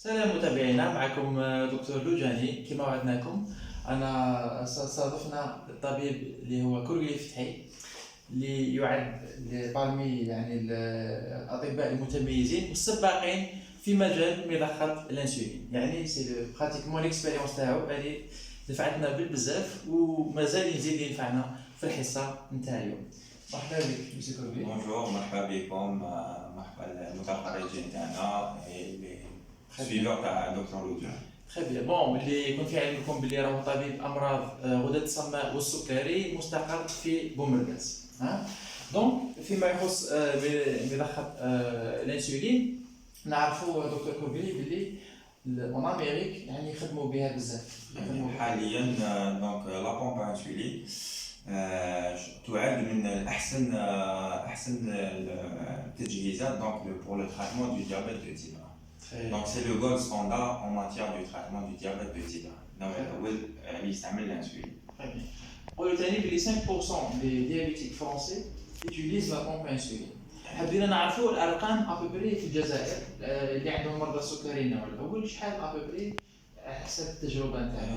سلام متابعينا، معكم دكتور لوجاني. كما وعدناكم أنا استضفنا الطبيب اللي هو كورغلي فتحي، اللي يعد بارمي الأطباء المتميزين والسباقين في مجال مضخة الأنسولين. يعني سي براتيكمون ليكسبيريونس تاعو اللي نفعتنا بالبزاف ومازال يزيد ينفعنا في الحصة نتاع اليوم. مرحبا بك مسيو كورغلي. بونجور، مرحبا بكم، مرحبا المتخرجين تاعنا السويفور تاع دكتور لوجان. تري بيان. بون اللي يكون في علمكم باللي راهو طبيب امراض غدد الصماء والسكري مستقر في بومرغاز. دونك فيما يخص مضخه الانسولين، نعرفوا دكتور كورغلي باللي اون امريك يعني يخدموا بها بزاف. حاليا دونك لا بومب انسولين تعد من احسن التجهيزات دونك بور لو تريتمون دو ديابيت دو تيب 1. Donc c'est le gold standard en matière du traitement du diabète de type 1. النوع الأول اللي يستعمل الأنسولين. قولوا تاني بلي 5% des diabétiques français utilisent la pompe insuline. حبينا نعرفوا الأرقام أبوبري في الجزائر اللي عندهم مرضى السكري النوع الأول، شحال أبوبري حسب التجربة نتاعك؟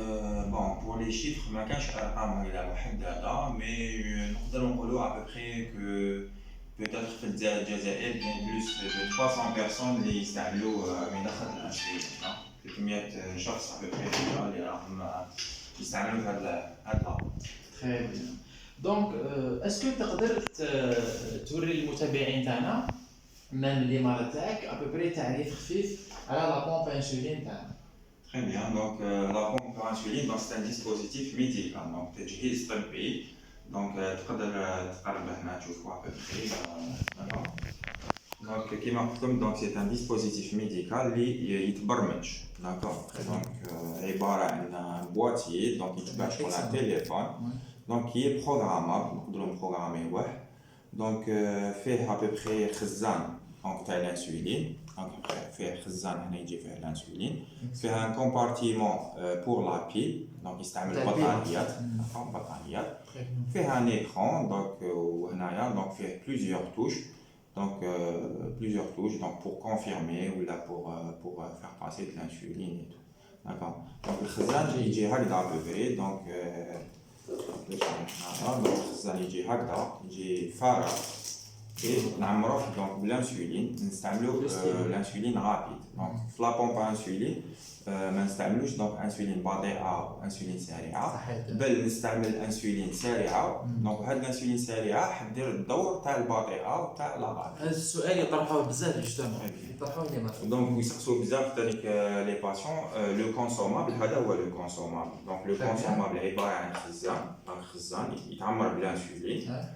بون بور لي شيفر ما كانش أرقام محددة، مي نقدروا نقولوا أبوبري كو peut-être في الجزائر بين بلوس de 300 personnes اللي يستعملوا مضخة الأنسولين. 300 شخص أبوبري اللي راهم يستعملوا هاد لا. تري بيان. دونك اسكو تقدر توري المتابعين تاعنا مام اللي مرض تاعك ابوبري تعريف خفيف على لا بومب انسولين تاعنا؟ Très bien, donc la pompe à insuline, c'est un dispositif médical, donc تجهيز طبي. donc تقدر تقربه هنا تشوفوا à peu près. d'accord. donc كيما قلت لكم donc c'est un dispositif médical اللي يتبرمج. d'accord. donc عبارة عن boîtier donc يتباع شغل على التليفون. donc qui est programmable نقدروا نبروغراميوه. donc فيه à peu près خزان donc تاع الانسولين. donc فيه خزان هنا يجي فيه الانسولين. فيه ان كومبارتيمون بور لا بيل donc يستعمل بطاريات. بطاريات. فيه ان ايكران donc وهنايا donc فيه plusieurs touches. donc plusieurs touches donc pour confirmer ou là pour faire passer de l'insuline et tout. d'accord. donc الخزان يجي هكذا à peu près. donc الخزان يجي هكذا يجي فارغ نعمروه دونك بالانسولين. نستعملو الانسولين غابيد. دونك في لا بومب انسولين ما نستعملوش دونك انسولين بطيئه وانسولين سريعه، بل نستعمل انسولين سريعه. دونك هاد الانسولين سريعه حدير الدور تاع البطيئه وتاع لا غابيد. هذا السؤال يطرحوه بزاف جوستومون، يطرحوه لي مثلا. دونك يسقسوا بزاف تانيك لي باسيون لو كونسومابل. هذا هو لو كونسومابل. دونك لو كونسومابل عباره عن خزان. دونك خزان يتعمر بالانسولين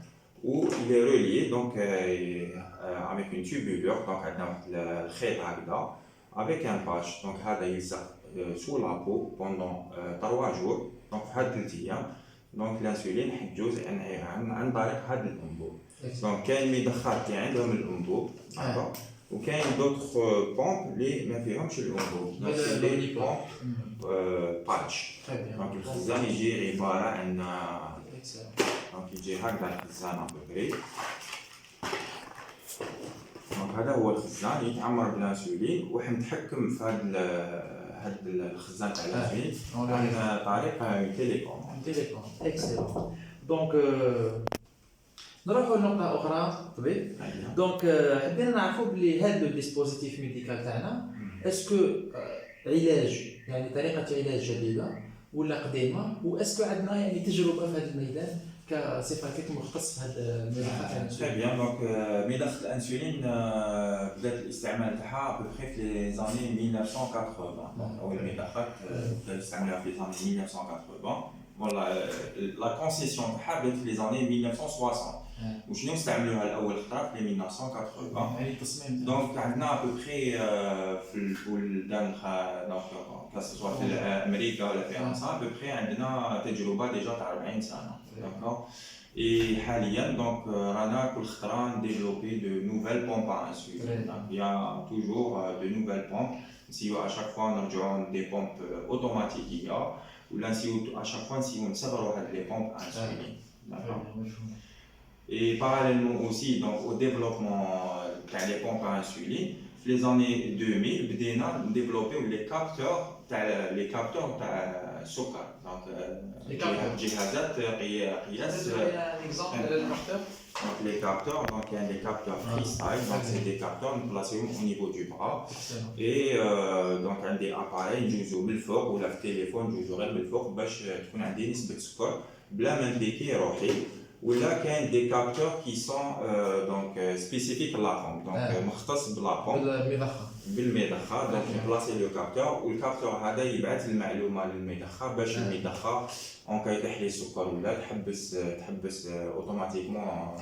و il est relié donc avec une tubulure. donc عندنا واحد الخيط هكذا avec un patch. donc هذا يلصق sous la peau pendant 3 jours. donc في هاد 3 ايام donc الانسولين حيجوز عن طريق هاد الانبوب. donc كاين مضخات اللي عندهم الانبوب وكاين دوطخ بومب اللي ما فيهمش الانبوب. donc لي بومب باتش. donc الخزان يجي عباره عن donc يجي هكذا الخزان أبوبري. donc هذا هو الخزان يتعمر بالانسولين وحنتحكم في هاد الخزان تاع الانسولين عن طريق تيليكوم. اكسلون. دونك نروحوا لنقطة أخرى طبيب. دونك حبينا نعرفوا بلي هاد لو ديسبوزيتيف ميديكال تاعنا اسكو علاج يعني طريقة علاج جديدة ولا قديمة، واسكو عندنا يعني تجربة في هذا الميدان كصفتك مختص في هذا المضخة الانسولين؟ تري بيان. دونك مضخة الانسولين بدات الاستعمال تاعها بخي في لي زاني 1980. اول مضخات بدات يستعملوها في لي زاني 1980. فوالا لا كونسيسيون تاعها بدات في لي زاني 1960. وشنو استعملوها الاول خطره في 1980. يعني التصميم. دونك عندنا بخي في البلدان دونك كسوا في امريكا ولا فرنسا بخي عندنا تجربه ديجا تاع 40 سنه. d'accord. et حاليا دونك رانا كل خطره نديفلوبي دو نوفيل بومب ا انسولين. il y a toujours de nouvelles pompes. نسيو à chaque fois نرجعوا دي بومب اوتوماتيكيه ولا نسيو à chaque fois نسيو نصغروا هاد لي بومب ا انسولين. d'accord. et parallèlement aussi donc au développement تاع لي بومب ا انسولين في les années 2000 بدينا نديفلوبيو les capteurs تاع السكر دونك Les capteurs. جهازات قياس un exemple de capteur. donc les capteurs donc il y a des capteurs freestyle donc c'est des capteurs placés au niveau du bras Excellent. et donc عندي appareil نجوزو بالفوق ولا في التليفون نجوزو غير بالفوق باش تكون عندي نسبة سكر بلا ما نبيكي روحي ولا كاين دي كابتور كي سون دونك سبيسيفيك لا بومب دونك مختص بلا بومب بالمضخة. بالمضخه دونك بلاصي لو كابتور والكابتور هذا يبعث المعلومه للمضخه باش المضخه اون كاي تحلي السكر ولا تحبس اوتوماتيكمون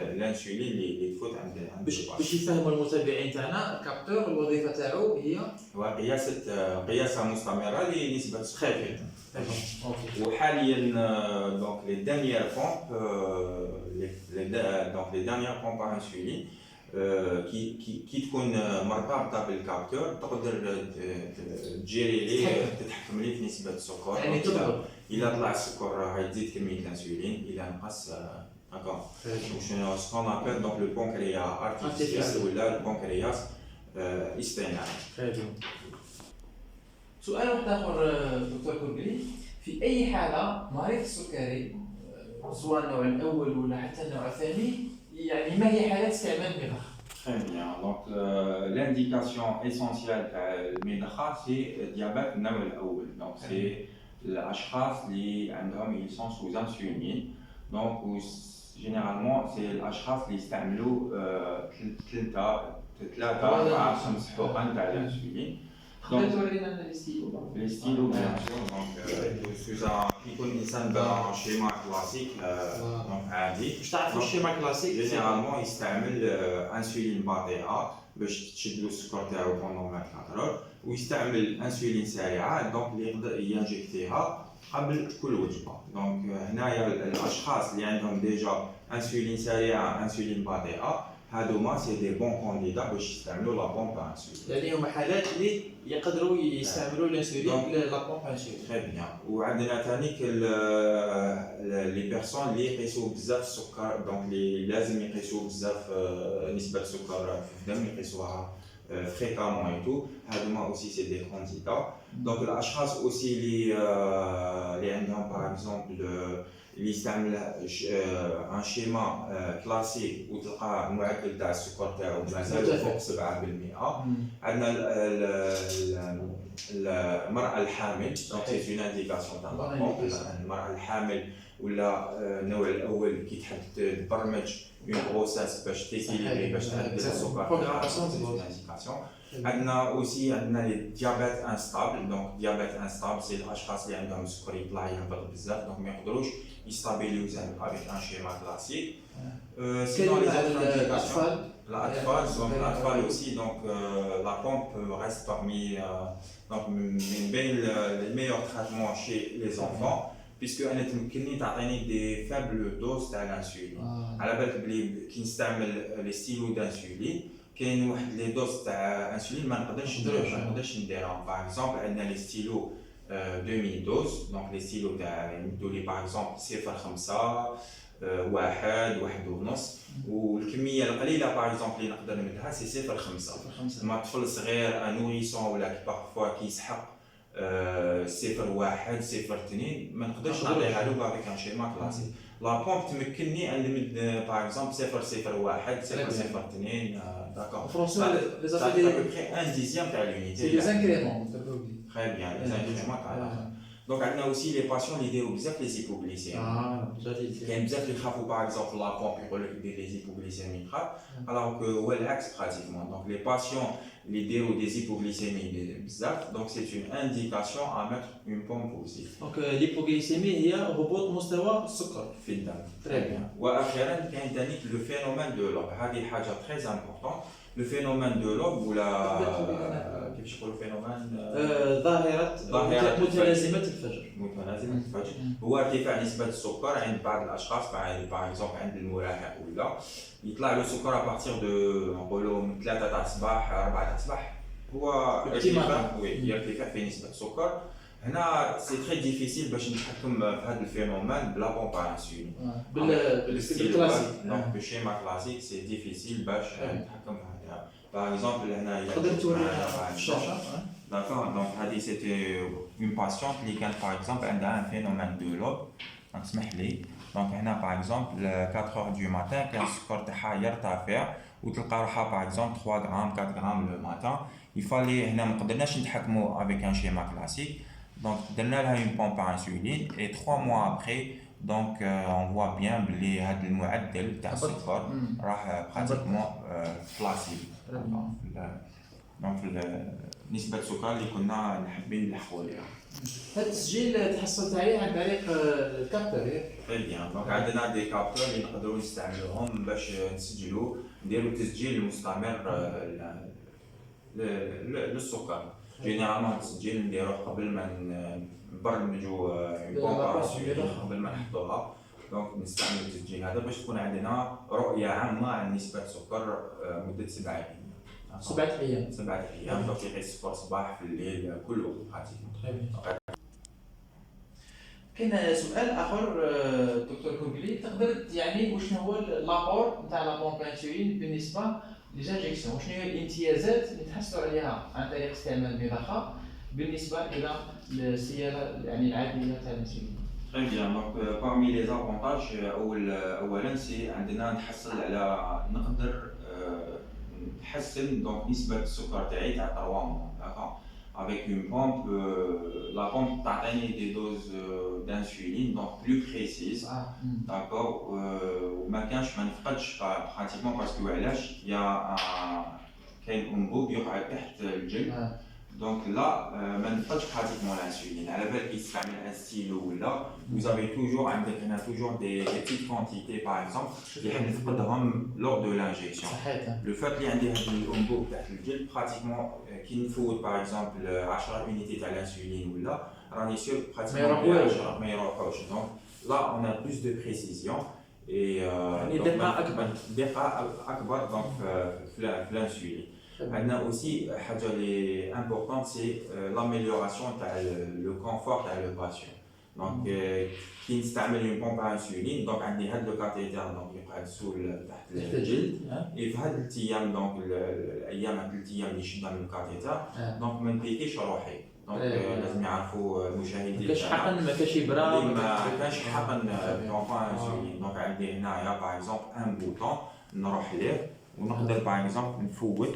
الانسولين اللي تفوت عند باش يفهموا المتابعين تاعنا الكابتور الوظيفة تاعو هي هو قياسه مستمره لنسبه السكر اوكي. وحاليا دونك لي دانيير بومب دونك لي دانيير بومب انسولين كي تكون مرتبطه بالكابتور تقدر تجيري ليه تتحكم ليه في نسبه السكر يعني تضرب الا طلع السكر هتزيد كميه الانسولين الا نقص هكا شنو سكون ابل دونك لو بونكرياس ارتيفيسيال ولا البنكرياس اصطناعي. سؤال واحد اخر دكتور كوربلي، في اي حاله مريض السكري سواء النوع الاول ولا حتى النوع الثاني يعني ما هي حالات استعمال المضخه؟ Très bien. Donc, l'indication essentielle de المضخة c'est diabète النوع الأول. Donc, c'est الأشخاص اللي عندهم ils sont sous insuline. Donc, généralement c'est الأشخاص اللي يستعملوا ثلاثة أربعة خمس حقن تاع الأنسولين. تقدر تورينا الستيلو؟ الستيلو بيان سور دونك سوزا كيكون الانسان بان شيما كلاسيك دونك عادي باش تعرفوا الشيما كلاسيك جينيرالمون يستعمل انسولين بطيئه باش تشد له السكر تاعو بوندون 24 اور ويستعمل انسولين سريعه دونك اللي يقدر ينجكتيها قبل كل وجبه. دونك هنايا الاشخاص اللي عندهم ديجا انسولين سريعه انسولين بطيئه هادوما سي دي بون كونديدا باش يستعملوا لا بومب انسولين. يعني هما حالات اللي يقدروا يستعملوا الانسولين لا بومب انسولين. تري بيان. وعندنا ثاني لي بيرسون اللي يقيسوا بزاف السكر دونك اللي لازم يقيسوا بزاف نسبه السكر في الدم يقيسوها فريكامون اي تو هادوما اوسي سي دي كونديدا. دونك الاشخاص اوسي اللي عندهم باغ اكزومبل اللي يستعمل ان شيما كلاسيك وتلقى المعدل تاع السكر تاعو مازال فوق 7%. عندنا المرأة الحامل دونك سي اون انديكاسيون تاع المرأة الحامل ولا النوع الأول كي تحب تبرمج اون بروسيس باش تيكيليبري باش تعدل السكر انديكاسيون. عندنا اوسي عندنا لي ديابيت انستابل دونك ديابيت انستابل سي الاشخاص اللي عندهم السكر يطلع يهبط بزاف دونك ما يقدروش يستابيليوزو افيك ان شيما كلاسيك. سينون لي الاطفال دونك الاطفال اوسي دونك لا بومب ريست parmi دونك من بين لي ميور تريتمون شي لي زونفون بيسكو انا تمكنني تعطيني دي فابل دوز تاع الانسولين. على بالك بلي كي نستعمل لي ستيلو دانسولين كاين واحد لي دوز تاع انسولين ما نقدرش نديرهم. باغ اكزومبل عندنا لي ستيلو 2000 دوز دونك لي ستيلو تاع يمدوا لي باغ اكزومبل 0.5 1 ونص والكميه القليله باغ اكزومبل اللي نقدر نمدها سي 0.5. ما طفل صغير ان نوريسون ولا بارفوا كيسحق 0.1 0.2 ما نقدرش نعطيها له بافيك ان شيما كلاسيك. لا بومب تمكنني نمد باغ اكزومبل 0.01 0.02 داكور. فرونسوا لي زافي دي بري ان ديزيام تاع لونيتي. سي لي انكريمون تري بيان لي انكريمون تاع دونك عندنا اوسي لي باسيون اللي يديروا بزاف لي زيبوغليسيمي. كاين بزاف اللي يخافوا باغ اكزومبل لا بومب يقول لك دير لي زيبوغليسيمي خاف الوغ كو هو العكس براتيكمون. دونك لي باسيون اللي يديروا دي زيبوغليسيمي بزاف دونك سي اون انديكاسيون ا ميتر اون بومب اوسي. دونك ليبوغليسيمي هي هبوط مستوى السكر في الدم. تري بيان. واخيرا كاين ثاني لو فينومين دو لوب هذه حاجه تري امبورطون. لو فينومين دو لوب ولا كيفاش يقولوا فينومين ظاهرة متلازمة الفجر. متلازمة الفجر هو ارتفاع نسبة السكر عند بعض الأشخاص باغ اكزومبل عند المراهق ولا يطلع له سكر ابارتيغ دو نقولوا من 3 تاع الصباح 4 تاع الصباح هو ارتفاع في نسبة السكر هنا سي تري ديفيسيل باش نتحكم في هذا الفينومين بلا بومبا انسولين بالكلاسيك دونك بالشيما كلاسيك سي ديفيسيل باش نتحكم في هذا باغ اكزومبل هنا تقدر تورينا في الشاشه داكور دونك هذه سيتي اون باسيونت اللي كانت باغ اكزومبل عندها ان فينومين دو لوب دونك اسمح لي دونك هنا باغ اكزومبل 4 اور دو ماتان كان السكر تاعها يرتفع وتلقى روحها باغ اكزومبل 3 غرام 4 غرام لو ماتان يفالي هنا ما قدرناش نتحكموا افيك ان شيما كلاسيك donc درنا لها une pompe à insuline et 3 mois après donc on voit bien بلي هذا المعدل تاع السكر راح براتيكمون بلاسيب دونك نسبة السكر اللي كنا حابين نلحقوا ليها. هذا التسجيل تحصلت عليه عن طريق الكابتور ياك؟ تري بيان دونك عندنا دي كابتور اللي نقدروا نستعملوهم باش نسجلوا نديروا تسجيل مستمر للسكر. جينيرالمون التسجيل نديروه قبل ما نبرمجوا قبل ما نحطوها دونك نستعمل التسجيل هذا باش تكون عندنا رؤية عامة عن نسبة السكر مدة 7 أيام. 7 أيام. 7 أيام دونك يقيس السكر صباح في الليل كل وقت براتيكمون. كاين سؤال اخر دكتور كوغلي تقدر يعني وشنو هو لابور نتاع لا بومب انسولين بالنسبه للانجكسيون وشنو هي الامتيازات اللي تحصلوا عليها عن طريق استعمال المضخه بالنسبه الى السياله يعني العاديه تاع الانسولين. Très bien, donc parmi les avantages اولا سي عندنا نحصل على نقدر نحسن دونك نسبة السكر تاعي تاع 3 موا داكور avec une pompe la pompe تعطيني des doses d'insuline donc plus précises d'accord وما كانش ما نفقدش pratiquement parce que علاش يا كاين انبوب يقعد تحت الجلد donc là ما نفقدش pratiquement l'insuline على بالك كي تستعمل ان ستيلو ولا vous avez toujours عندك هنا toujours des petites quantités par exemple اللي حنا نفقدهم lors de l'injection le fait اللي عندي هذا الانبوب تحت الجلد pratiquement كي نفوت par exemple 10 unité تاع الانسولين ولا راني سير pratiquement ما يروحوش donc là on a plus de précision et دقة أكبر donc في الانسولين. عندنا aussi حاجة اللي importante c'est l'amélioration تاع le confort تاع le patient. donc كي نستعمل une pompe à insuline donc عندي هذا الكاتيتر donc يقعد سول تحت الجلد في هاد الأيام donc الأيام هاد 3 أيام اللي شدنا من الكاتيتر donc ما نبيكيش روحي donc لازم يعرفوا المشاهدين كاش حقن ما كاش إبرة ما كاش حقن pompe à insuline donc عندي هنايا par exemple un bouton نروح ليه ونقدر par exemple نفوت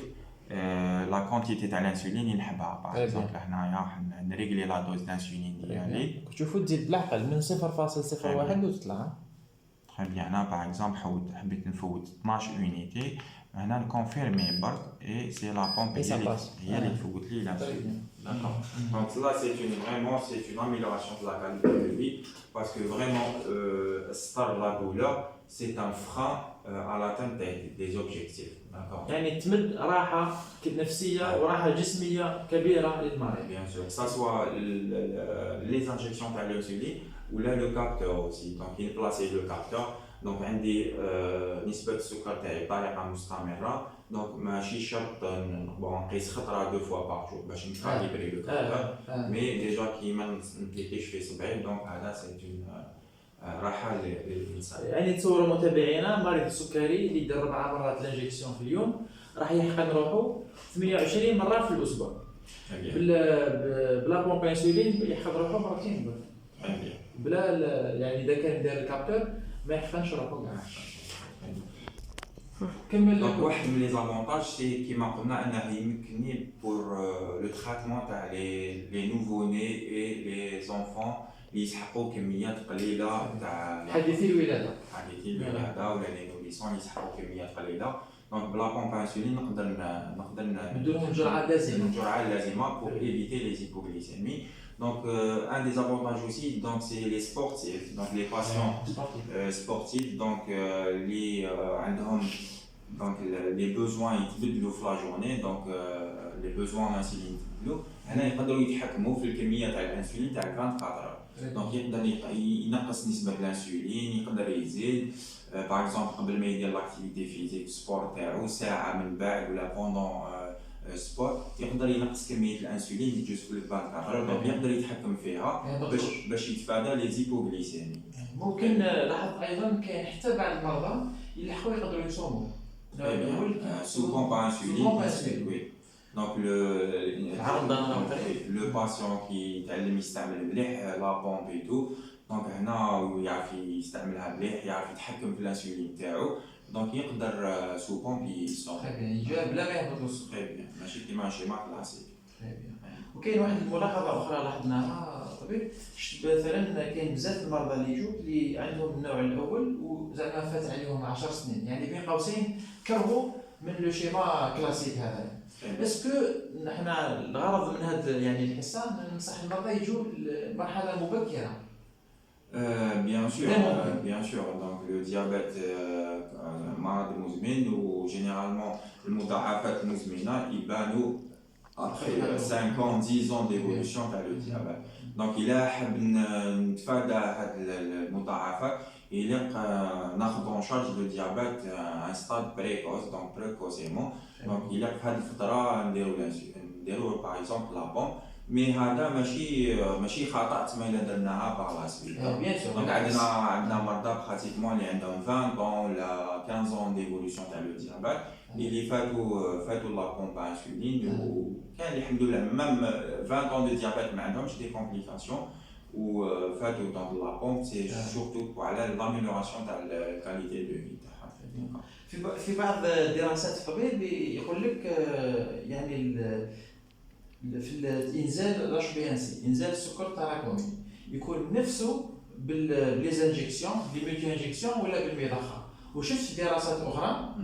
لا كونتيتي تاع الانسولين اللي نحبها باغ اكزومبل هنايا نريغلي لا دوز دانسولين ديالي تشوفوا تزيد بالعقل من 0.01 وتطلع تري بيان هنا باغ اكزومبل حبيت نفوت 12 يونيتي هنا نكونفيرمي برك اي سي لا بومب هي اللي تفوت لي الانسولين داكور دونك لا سي اون فريمون سي اون اميليوراسيون دو لا كاليتي دو في باسكو فريمون ستار لا دولور سي ان فران à l'atteinte des objectifs. D'accord. يعني تمد راحة نفسية وراحة جسمية كبيرة للمريض. Bien sûr, que ça soit les injections تاع l'insuline ou là le capteur aussi. Donc il place le capteur. Donc عندي نسبة السكر تاعي بطريقة مستمرة. Donc ماشي شرط نقيس خطرة 2 fois par jour باش نكاليبري le capteur. Mais déjà كي ما نبليكيش في 70 donc هذا c'est une راحه للانسان. يعني تصوروا متابعينا مريض السكري اللي يدير 4 مرات الانجكسيون في اليوم راح يحقن روحه 28 مره في الاسبوع. بلا بومب انسولين يحقن روحه مرتين بلا يعني اذا كان داير الكابتور ما يحقنش روحه كاع. كمل. دونك واحد من لي زافونتاج سي كيما قلنا انه يمكنني بور لو تريتمون تاع لي نوفو ني اي لي زونفون يسحقوا كميات قليله تاع حديثي الولاده ولا لي نوبيسون يسحقوا كميات قليله دونك بلا بومب انسولين نقدر نديرهم الجرعه اللازمه pour éviter les hypoglycémies. Donc un des avantages aussi donc c'est les sportifs donc les patients sportifs donc les عندهم donc les besoins يتبدلوا في la journée donc les besoins en insuline يتبدلوا هنا يقدروا يتحكموا في الكميه تاع الانسولين تاع 24 دونك يقدر ينقص نسبة الانسولين يقدر يزيد باغ اكزومبل قبل ما يدير لاكتيفيتي فيزيك سبور تاعو ساعة من بعد ولا بوندون سبور يقدر ينقص كميه الانسولين اللي تجوز في البان كارتر، دونك يقدر يتحكم فيها باش يتفادى لي زيبوغليسيمي. ممكن لاحظت ايضا كاين حتى بعض المرضى اللي يحاولوا يقدروا يصوموا sous pompe à insuline. Oui. Donc le patient qui يتعلم يستعمل مليح لا بومب اي تو، دونك هنا يعرف يستعملها مليح، يعرف يتحكم في الانسولين تاعو، دونك يقدر سو بومب يصوم. يجاب بلا ما يهبط له السكر. ماشي كيما شيما كلاسيك. وكاين واحد الملاحظه اخرى لاحظناها طبيب، مثلا كاين بزاف المرضى اللي يجوا اللي عندهم النوع الاول وزعما فات عليهم 10 سنين، يعني بين قوسين كرهوا من لو شيما كلاسيك هذا. اسكو نحنا الغرض من هذا يعني الحصه ننصح المرضى يجوا لمرحله مبكره؟ Bien sûr. Donc le diabète مرض مزمن، وجينيرالمون المضاعفات المزمنه يبانوا après 5 ans 10 ans d'évolution تاع لو diabète. دونك الا حاب نتفادى هاد المضاعفات يليق ناخذ اون شارج لو diabète ان ستاد بريكوس، دونك بريكوسيمون. دونك يليق في هاد الفتره نديرو باغ اكزومبل لا بومب، مي هذا ماشي خطا تما الا درناها باغ لا سويت. دونك عندنا مرضى براتيكمون اللي عندهم 20 ans ولا 15 ans d'évolution تاع لو diabète اللي فاتوا لا بومب انسولين، وكان الحمد لله ميم 20 ans de diabète ما عندهمش دي كومبليكاسيون وفاتوا دونك لا بومب. سي سورتو على لاميليوراسيون تاع الكاليتي دو في تاعها. في بعض الدراسات الطبيب يقول لك يعني في الانزال الاشبيانسي، انزال السكر التراكمي يكون نفسه بالليزانجيكسيون بالميتو انجيكسيون ولا بالمضخه. وشفت دراسات اخرى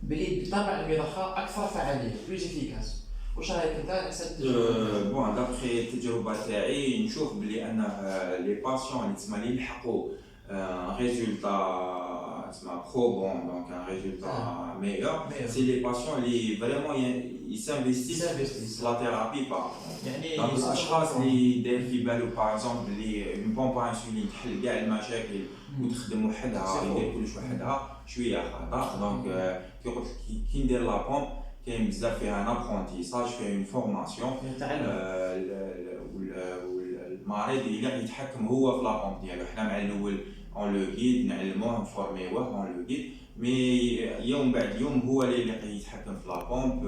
بلي بالطبع المضخه اكثر فعاليه بلوز افيكاس. واش رايك انت على حسب التجربه؟ بون دابخي التجربه تاعي نشوف بلي ان لي باسيون اللي تسمى اللي يلحقوا ريزولتا تسمى برو بون، دونك ان ريزولتا ميور، سي لي باسيون اللي فريمون يسانفيستيس لا ثيرابي با. يعني الاشخاص اللي داير في بالو باغ اكزومبل اللي اون بومب انسولين تحل كاع المشاكل وتخدم وحدها يدير كلش وحدها، شويه خطا. دونك كي ندير لا بومب كاين بزاف فيها ان ابرونتيساج، فيها اون فورماسيون، المريض اللي يتحكم هو في لا بومب ديالو. حنا مع الاول اون لو غيد نعلموه نفورميوه اون لو غيد، مي يوم بعد يوم هو اللي يتحكم في لا بومب،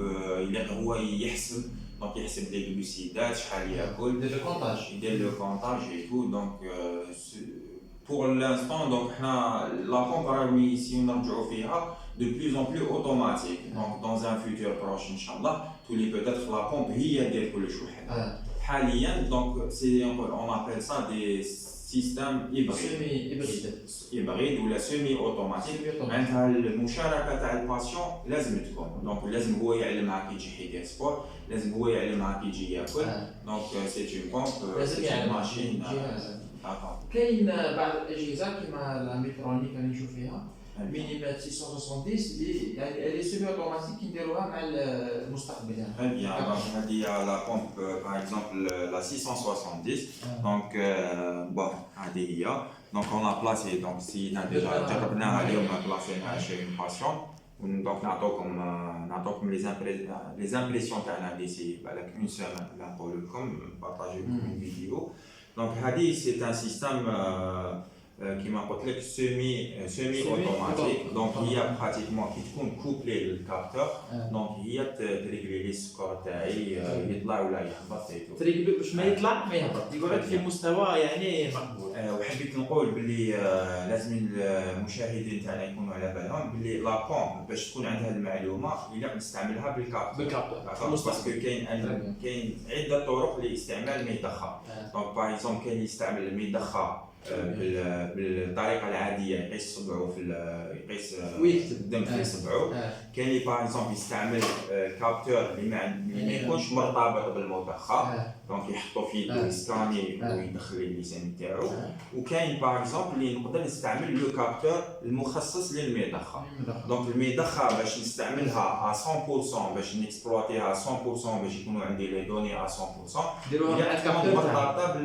هو يحسب، دونك يحسب لي غلوسيدات شحال ياكل، يدير لو كونطاج اي تو. دونك pour l'instant donc حنا لا بومب راهي سي نرجعوا فيها de plus en plus automatique. Donc dans un futur proche inchallah tous les peut-être la pompe هي دير كلش وحدها. حاليا donc c'est on appelle ça des systèmes hybrides ولا semi automatique. معناتها المشاركه تاع الباسيون لازم تكون، دونك لازم هو يعلمها كي يجي يدير سبور، لازم هو يعلمها كي يجي ياكل. دونك سي اون بومب، سي اون ماشين. كاين بعض الاجهزه كيما الميكرونيك اللي نشوف فيها مينيمات 670 اللي يعني لي سيمي اوتوماتيك نديروها مع المستقبل. يعني très bien. Donc هذه لا بومب par exemple la 670. donc bon هذه هي. donc on a placé donc si déjà جربناها اليوم بلاصيناها chez une patiente. donc نعطوكم les impressions تاعنا d'ici بالك une semaine نقول لكم partager une vidéo. donc هذه c'est un système كيما قلت لك سيمي اوتوماتيك. دونك هي براتيكمون كي تكون كوبلي للكابتور، دونك هي تريغلي لي السكور تاعي يطلع ولا يهبط، تريغلي باش ما يطلع ما يهبط، يقعد في مستوى يعني مقبول. وحبيت نقول بلي لازم المشاهدين تاعنا يكونوا على بالهم بلي لا بومب باش تكون عندها المعلومه يليق نستعملها بالكابتور، باسكو كاين عده طرق لاستعمال المضخه. دونك باغ اكزومبل كاين يستعمل المضخه بالطريقه العاديه، يقيس صبعه يقيس الدم في صبعه. كاين اللي باغ اكزومبل يستعمل كابتور اللي ما يكونش مرتبط بالمضخه، دونك يحطو في يدو يسكاني ويدخل اللسان تاعو. وكاين باغ اكزومبل اللي نقدر نستعمل لو كابتور المخصص للمضخه. دونك المضخه باش نستعملها 100% باش نكسبلواتيها 100% باش يكونوا عندي لي دوني 100% ديروها مرتبطه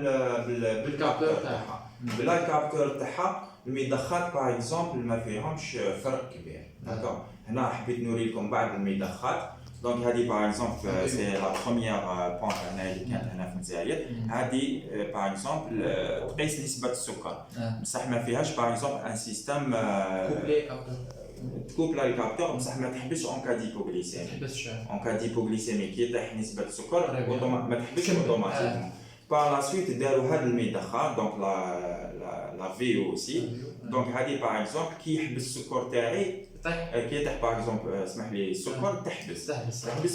بالكابتور تاعها. بلا كابتور تاعها المضخات باغ اكزومبل ما فيهمش فرق كبير. داكوغ هنا حبيت نوري لكم بعض المضخات. دونك هذه باغ اكزومبل سي لا بروميير بوينت هنا اللي كانت هنا في الجزائر. هذه باغ اكزومبل تقيس نسبه السكر بصح ما فيهاش باغ اكزومبل ان سيستم كوبلي كابتور تكوبلا الكابتور بصح ما تحبسش اون كا ديبوغليسيمي. اون كا ديبوغليسيمي كي يطيح نسبه السكر ما تحبسش اوتوماتيكمون. باغ لا سويت داروا هذا المضخه دونك لا فيو اوسي. دونك هذه باغ اكزومبل كي يحبس السكر تاعي كي يطيح باغ اكزومبل اسمح لي السكر تحبس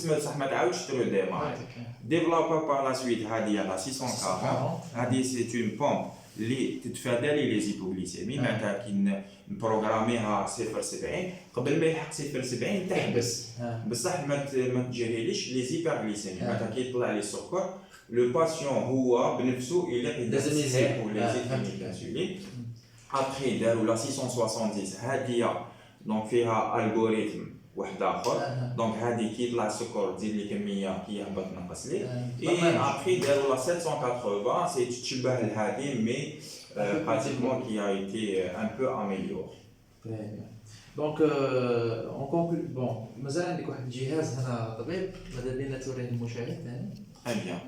بصح ما تعاودش ترو ديمار. ديفلوبا باغ لا سويت هذه لا 640 هذه سي اون بومب اللي تتفادى لي لي زيبوغليسيمي. معناتها كي نبروغراميها 0.70 قبل ما يلحق 0.70 تحبس بصح ما تجيريليش لي زيبرغليسيمي. معناتها كي يطلع لي السكر لو باسيون هو بنفسه لازم يزيد لي زيبرغليسيمي. ابخي داروا لا 670 هذه دونك فيها الغوريثم واحد اخر. دونك هذه كي يطلع السكر تزيد لي كميه كي يهبط تنقص لي. اي ابخي داروا لا 780 سي تشبه لهذه مي pratiquement qui a été un peu amélioré. Très bien. Donc on conclut bon مازال عندك واحد الجهاز هنا طبيب ماذا بينا توريه المشاهد ثاني. Très bien.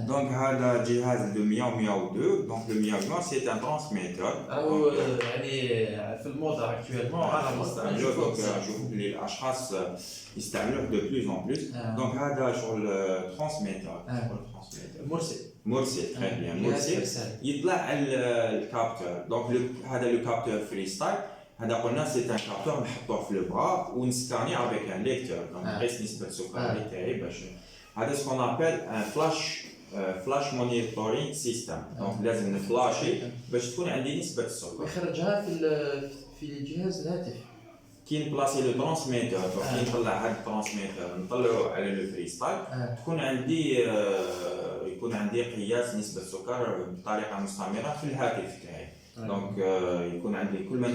Donc هذا جهاز de Miao Miao 2. Donc le Miao Miao c'est un transmetteur. أو يعني في الموضة actuellement أنا مستعملوه. donc نشوف اللي الأشخاص يستعملوه de plus en plus. donc هذا شغل transmetteur. مرسل très bien. مرسل يطلع الكابتور. donc هذا le capteur freestyle. هذا قلنا سي ان كابتور نحطوه في البرا ونسكاني افيك ان ليكتور. دونك نقيس نسبه السكر تاعي باش هذا سكون ابل ان فلاش مونيتورينغ سيستم. دونك لازم نفلاشي باش تكون عندي نسبه السكر. يخرجها في الجهاز الهاتف. كي نبلاصي لو ترانسميتور كي نطلع هذا الترانسميتور نطلعو على لو فريستايل تكون عندي يكون عندي قياس نسبه السكر بطريقه مستمره في الهاتف تاعي. دونك يكون عندي كل ما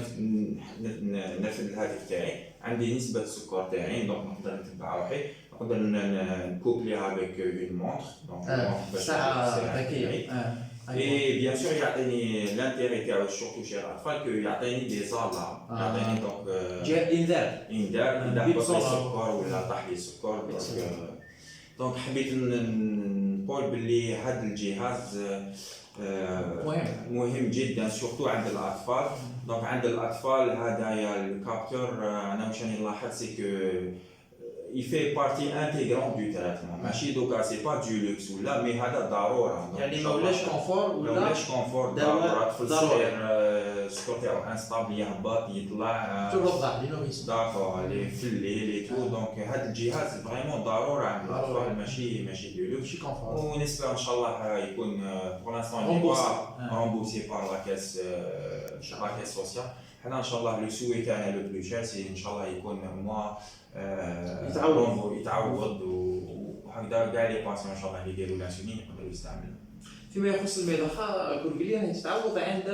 نرفد الهاتف تاعي عندي نسبه السكر تاعي. دونك نقدر نتبع روحي نقدر نكوبليها افيك اون مونتر. دونك ساعه ذكيه. اي بيان سور يعطيني لانتيري تاعو سورتو شي الاطفال كو يعطيني دي زالارم. يعطيني دونك جهه انذار اذا هبط لي السكر ولا طاح لي السكر. دونك حبيت نقول باللي هذا الجهاز مهم جدا سورتو عند الاطفال. دونك عند الاطفال هذايا الكابتور انا واش راني نلاحظ سي كو il fait partie intégrante du traitement. ماشي دوكا سي با دو لوكس ولا مي هذا ضروره. يعني ما ولاش كونفور ولا ضروره. طفل صغير السكر تاعو انستابل يهبط يطلع ترضع لينوميس داكور لي في الليل لي تو. دونك هذا الجهاز فريمون ضروره عند الاطفال ماشي دو لوكس ماشي كونفور. ونسبه ان شاء الله يكون بور لانستون رومبورسي بار لا كاس سوسيال. حنا ان شاء الله لو سوي تاعنا لو بلو شير سي ان شاء الله يكون موا يتعوض وهكذا كاع لي باسيون ان شاء الله اللي يديروا لانسولين يقدروا يستعملوا. فيما يخص المضخه كوربيليه يعني تتعوض عند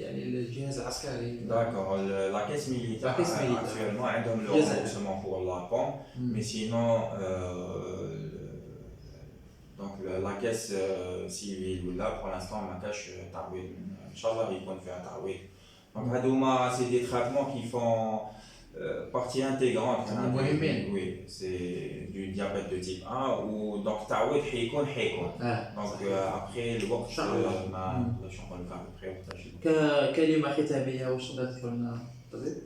يعني الجهاز العسكري. داكور لا كيس ميليتير اكطوالمون عندهم لو ريمبورسمون بور لا بوم مي سينون دونك لا كيس سيفيل ولا بور لانستون ما كاش تعويض. ان شاء الله يكون فيها تعويض. دونك هادوما سي دي تريتمون كي فون partie intégrante. Oui, c'est du diabète de type 1 ou donc تعويض حيكون. donc après الوقت ما نقدرش نقول لك après ككلمه ختاميه واش تقدر تقول لنا طبيب؟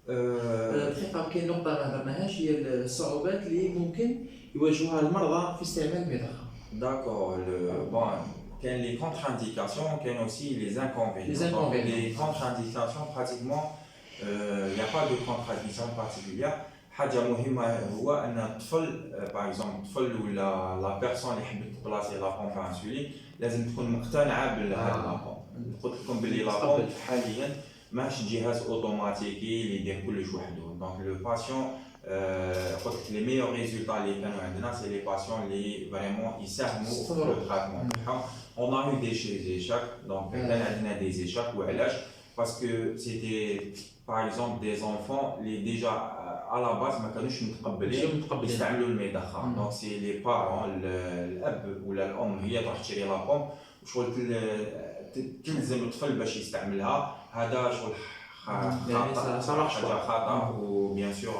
الحقيقه كاين نقطه ما هضرناهاش هي الصعوبات اللي ممكن يواجهوها المرضى في استعمال المضخه. داكور بون كاين لي كونتر انديكاسيون كاين اوسي لي انكونفينيون. لي كونتر انديكاسيون براتيكمون il n'y a pas de contre-indication particulière. حاجه مهمه هو ان الطفل باغ اكزومبل الطفل ولا لا بيرسون اللي حبت تبلاصي لا بومب انسولين لازم تكون مقتنعه بهذا لا بومب. قلت لكم باللي لا بومب حاليا ماهيش جهاز اوتوماتيكي اللي يدير كلش وحده. دونك لو باسيون قلت لك لي ميور ريزولتا اللي كانوا عندنا سي لي باسيون اللي فريمون يساهموا في لو تريتمون تاعهم. اون ا يو دي échecs. دونك كان عندنا دي échecs وعلاش parce que c'était par exemple des enfants les déjà à la base ما كانوش متقبلين يستعملوا المضخه. دونك سي لي بارون الاب ولا الام هي تروح تشري لا بومب وشغل تلزم الطفل باش يستعملها. هذا شغل ça marche pas. خطأ ou bien sûr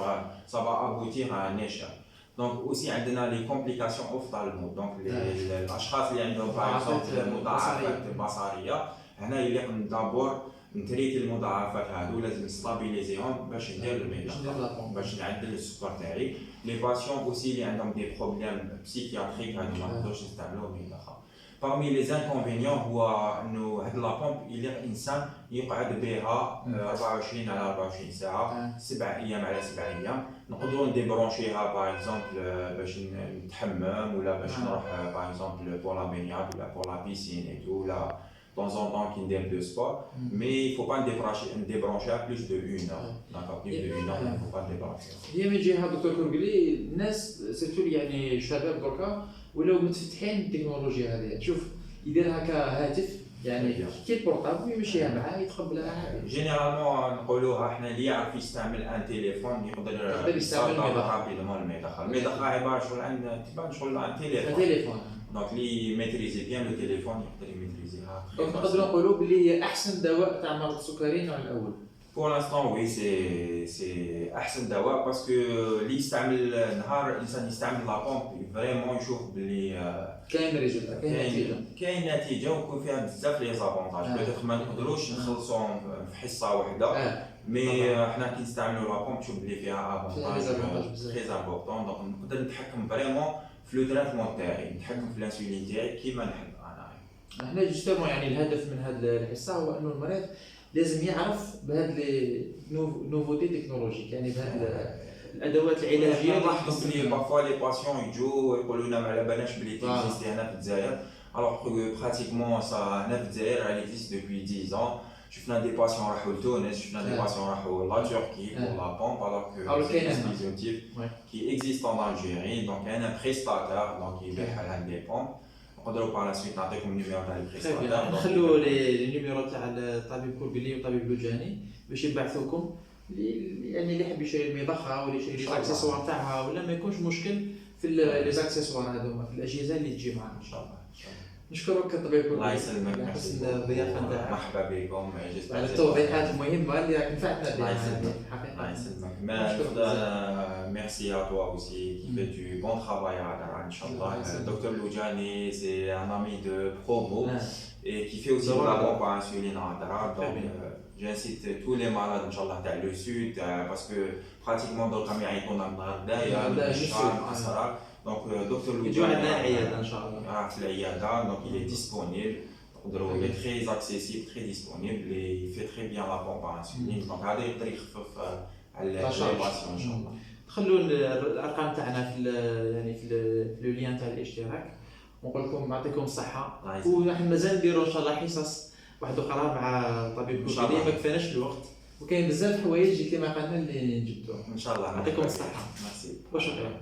ça va aboutir à un échec. Donc aussi عندنا les complications ophtalmo donc الاشخاص اللي عندهم par exemple مضاعفات بصريه هنا يليق دابور نتريتي المضاعفات هادو لازم نستابيليزيهم باش ندير الميداكا باش نعدل السكر تاعي لي باسيون اوسي اللي عندهم دي بروبليم بسيكياتريك هادو ما نقدروش نستعملوا الميداكا. parmi les inconvénients هو انه هاد لا بومب يليق انسان يقعد بها 24 على 24 ساعه 7 ايام على 7 ايام نقدروا نديبرونشيها باغ اكزومبل باش نتحمم ولا باش نروح باغ اكزومبل بور لا بينياد ولا بور لا بيسين اي تو ولا dans un temps qui ندير دو سبور mais il faut pas débrancher plus de 1 heure d'accord plus de 1 heure il faut pas débrancher. هي من جهه دكتور كورغلي الناس سيرتو يعني الشباب دركا ولاو متفتحين التكنولوجيا هذه شوف يديرها كهاتف يعني كي البورطابل ويمشيها معاه يتقبلها عادي. جينيرالمون نقولوها احنا اللي يعرف يستعمل ان تليفون يقدر يستعمل رابيدمون الميداكا. الميداكا عباره شغل عن تبان شغل عن تليفون دونك اللي ميتريزي بيان لو تليفون يقدر يميتريزيها. دونك نقدروا نقولوا بلي هي احسن دواء تاع مرض السكري النوع الاول. Pour l'instant oui c'est احسن دواء باسكو اللي يستعمل نهار الانسان يستعمل لا بومب فريمون يشوف بلي كاين ريزولتا كاين نتيجه ويكون فيها بزاف لي زافونتاج بيتيت ما نقدروش نخلصوهم في حصه واحده مي حنا كي نستعملوا لا بومب تشوف بلي فيها افونتاج تري امبورطون دونك نقدر نتحكم فريمون في لو تريتمون تاعي نتحكم في الانسولين تاعي كيما نحب انا. هنا جوستومون يعني الهدف من هذه الحصه هو انه المريض لازم يعرف بهاد لي نوفوتي تكنولوجيك يعني بهاد الادوات العلاجيه اللي نلاحظوا بلي بارفوا لي باسيون يجوا يقولوا لنا ما على بالناش بلي تيزيستي هنا في الجزائر الوغ براتيكمون سا هنا في الجزائر راه اكزيست دوبوي 10 ans. شفنا دي باسيون راحوا لتونس شفنا دي باسيون راحوا لا تركي بور لا بومب الوغ كو سي ديزيزيوتيف كي اكزيست ان الجيري دونك انا بريستاتور دونك يبيع لها دي بومب نقدروا بار لا سويت نعطيكم النيميرو تاع البريستاتور نخلوا لي نيميرو تاع الطبيب كورغلي والطبيب لوجاني باش يبعثوكم يعني اللي يحب يشري المضخه ولا يشري لي اكسسوار تاعها ولا ما يكونش مشكل في لي اكسسوار هذوما في الاجهزه اللي تجي معنا ان شاء الله. نشكرك طبيب كورغلي الله يسلمك على حسن الضيافه نتاعك مرحبا بكم على التوضيحات المهمه اللي راك نفعتنا بها الحقيقه. الله يسلمك ميرسي ا توا اوسي كي في دو بون ترافاي ان شاء الله. الدكتور لوجاني سي ان امي دو برومو et qui fait aussi de la pompe à insuline en Adara. Donc j'incite tous les malades inchallah تاع le sud parce que pratiquement dans le camion يكون النهارده الصراحه donc docteur Loujani عندنا عياده ان شاء الله في العياده donc il est disponible. Il est très accessible, très disponible et il fait très bien la pompe à insuline. Donc هذا يقدر يخفف على الباسيون ان شاء الله. خلوا الارقام تاعنا في يعني في لو لين تاع الاشتراك ونقول لكم يعطيكم الصحه ونحن مازال نديروا ان شاء الله حصص واحده اخرى مع طبيب كورغلي ما كفاناش الوقت وكاين بزاف حوايج كما قلنا اللي نجبدوهم ان شاء الله. يعطيكم الصحه ميرسي وشكرا.